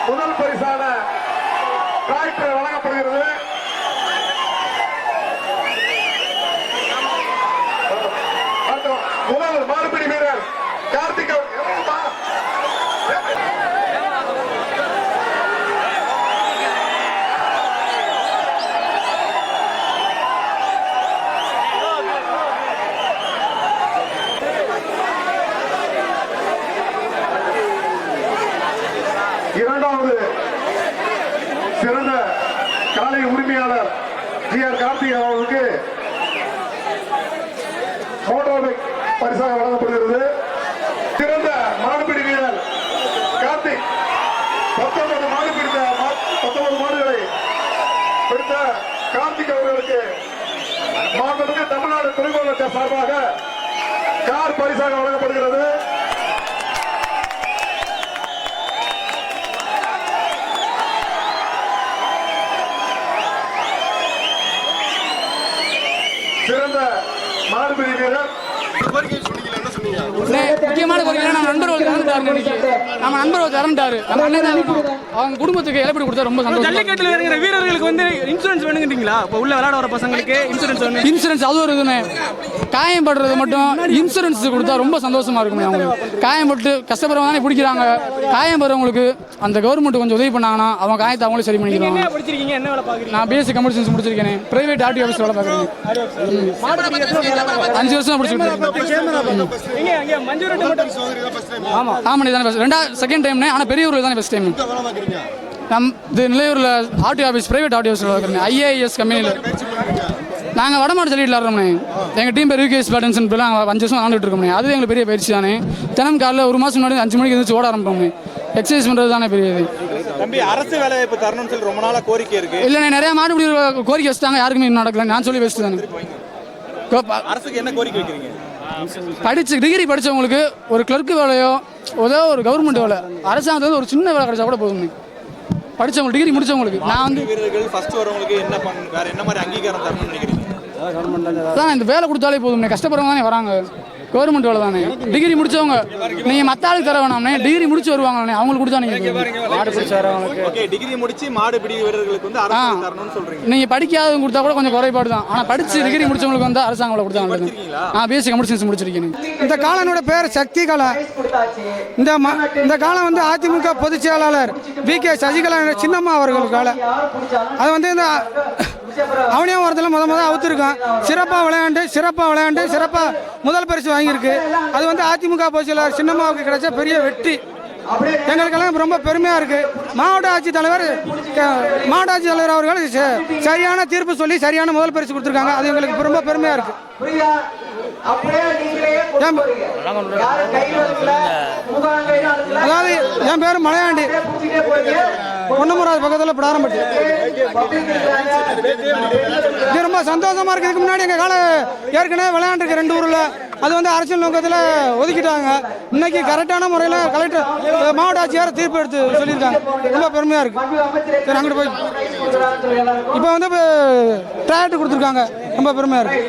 முதல் பரிசான டிராக்டர் வழங்கப்படுகிறது. முதல் மாடுபிடி வீரர் கார்த்திக் இரண்டாவது சிறந்த காலை உரிமையாளர் ஜி.ஆர். கார்த்திக் அவர்களுக்கு மோட்டார் பைக் பரிசாக வழங்கப்படுகிறது. சிறந்த மாடுபிடி வீரர் கார்த்திக் 19 மாடுகளை பிடித்த கார்த்திக் அவர்களுக்கு மாண்புமிகு தமிழ்நாடு துணைமுதலமைச்சர் சார்பாக கார் பரிசாக வழங்கப்படுகிறது. சிறந்த மாடுபிடி வீரர் முக்கியமான கோரிக்கை நம்ம நண்பர்கள் நம்ம நண்பர்கள் இறந்துட்டாரு. அவங்க குடும்பத்துக்கு இழப்பீடு கொடுத்தா ரொம்ப சந்தோஷம். ஜல்லிக்கட்டுல இருக்கிற வீரர்களுக்கு வந்து இன்சூரன்ஸ் வேணுங்கிறீங்களா? இப்போ உள்ள விளையாட வர பசங்களுக்கு இன்சூரன்ஸ் அது ஒரு இதுன்னு காயப்படுறது மட்டும் இன்சூரன்ஸ் கொடுத்தா ரொம்ப சந்தோஷமா இருக்கும். அவங்களுக்கு காயப்பட்டு கஷ்டப்படுறவங்க தானே பிடிக்கிறாங்க. காயப்படுறவங்களுக்கு அந்த கவர்மெண்ட் கொஞ்சம் உதவி பண்ணாங்கன்னா அவங்க காயத்தை அவங்களே சரி பண்ணிக்கிறாங்க. நான் பிஎஸ்சி கம்ப்யூட்டர் சயின்ஸ் முடிச்சிருக்கேன். பிரைவேட் ஆர்டிஓ ஆஃபீஸ் வேலை பார்க்குறேன். 5 வருஷம் முடிச்சுட்டு செகண்ட் டைம். ஆனால் பெரியவர்கள் தானே ஃபர்ஸ்ட் டைம். இது நிலையூரில் RTO office private RTO office பார்க்குறேன். ஐஏஎஸ் கம்பெனியில் நாங்கள் வடமாடு சொல்லிட்டு விளாட்றோம்னே. எங்கள் டீம் பேர் யூகேஎஸ் பேட்டன்ஸ் நாங்கள் 5 வருஷம் ஆண்டுட்டு இருக்கோம். அது எங்களுக்கு பெரிய பயிற்சி தானே. தினம் காலையில் 1 மாதம் முன்னாடி 5 மணிக்கு எழுந்திரிச்சு ஓட ஆரம்பிப்போம். எக்ஸசைஸ் பண்ணுறது தானே பெரிய இது. தம்பி அரசு வேலை வாய்ப்பு தரணும்னு சொல்லி ரொம்ப நாளாக கோரிக்கை இருக்கு. இல்லைண்ணே, நிறைய மாடுபிடி கோரிக்கை வச்சுட்டாங்க. யாருக்குமே இன்னும் நடக்கல. நான் சொல்லி வச்சுட்டு தானே. அரசுக்கு என்ன கோரிக்கை வைக்கிறீங்க? படிச்சு டிகிரி படித்தவங்களுக்கு ஒரு கிளர்க்கு வேலையோ ஏதோ ஒரு கவர்மெண்ட் வேலை அரசாங்கத்தில் ஒரு சின்ன வேலை கிடைச்சா கூட போதும். படித்தவங்களுக்கு டிகிரி முடித்தவங்களுக்கு நான் வந்து வீரர்கள் ஃபர்ஸ்ட் வரவங்களுக்கு வேற என்ன மாதிரி அங்கீகாரம் தரணும்னு நினைக்கிறீங்க? அதான் இந்த வேலை கொடுத்தாலே போதும். கஷ்டப்படுறவங்க தானே வராங்க. கவர்மெண்ட் வேலை தானே. டிகிரி முடிச்சவங்க நீங்கள் மற்ற ஆளுக்கு தர வேணாம்னே. டிகிரி முடிச்சு வருவாங்களே அவங்களுக்கு கொடுத்தா நீங்கள் மாடு பிடிச்சி வரவங்களுக்கு. ஓகே, டிகிரி முடிச்சு மாடு பிடி வீரர்களுக்கு வந்து அரசு தரணும்னு சொல்றீங்க. நீங்கள் படிக்காதவங்க கொடுத்தா கூட கொஞ்சம் குறைபாடு தான். ஆனால் படிச்சு டிகிரி முடிச்சவங்களுக்கு வந்து அரசாங்கம் கொடுத்தாங்க. நான் பிஎஸ்சி கம்ப்யூட்டர் சயின்ஸ் முடிச்சிருக்கேன். இந்த காலனோட பேர் சக்தி கலா. இந்த காலம் வந்து அதிமுக பொதுச் செயலாளர் வி.கே. சசிகலா சின்னம்மா அவர்கள் காலம். அது வந்து இந்த அவனியா வரத்தில் முதல் அவுத்திருக்கான். சிறப்பாக விளையாண்டு சிறப்பாக முதல் பரிசு வாங்கியிருக்கு. அது வந்து அதிமுக பொதுச் செயலாளர் சின்னம்மாவுக்கு கிடைச்ச பெரிய வெற்றி. எங்களுக்கெல்லாம் ரொம்ப பெருமையாக இருக்குது. மாவட்ட ஆட்சித்தலைவர் அவர்கள் சரியான தீர்ப்பு சொல்லி சரியான முதல் பரிசு கொடுத்துருக்காங்க. அது எங்களுக்கு ரொம்ப பெருமையாக இருக்குது. அதாவது என் பேர் மலையாண்டி, பொன்னமராஜ் பக்கத்தில் பிடாரம்பட்டி. இது ரொம்ப சந்தோஷமா இருக்கு. இதுக்கு முன்னாடி எங்கள் கால ஏற்கனவே விளையாண்டுருக்கு 2 ஊரில். அது வந்து அரசியல் நோக்கத்தில் ஒதுக்கிட்டாங்க. இன்னைக்கு கரெக்டான முறையில் கலெக்டர் மாவட்ட ஆட்சியார் தீர்ப்பு எடுத்து சொல்லியிருக்காங்க. ரொம்ப பெருமையாக இருக்கு. சரி, அங்கிட்டு போய் இப்போ வந்து டிராக்டர் கொடுத்துருக்காங்க. ரொம்ப பெருமையாக இருக்கு.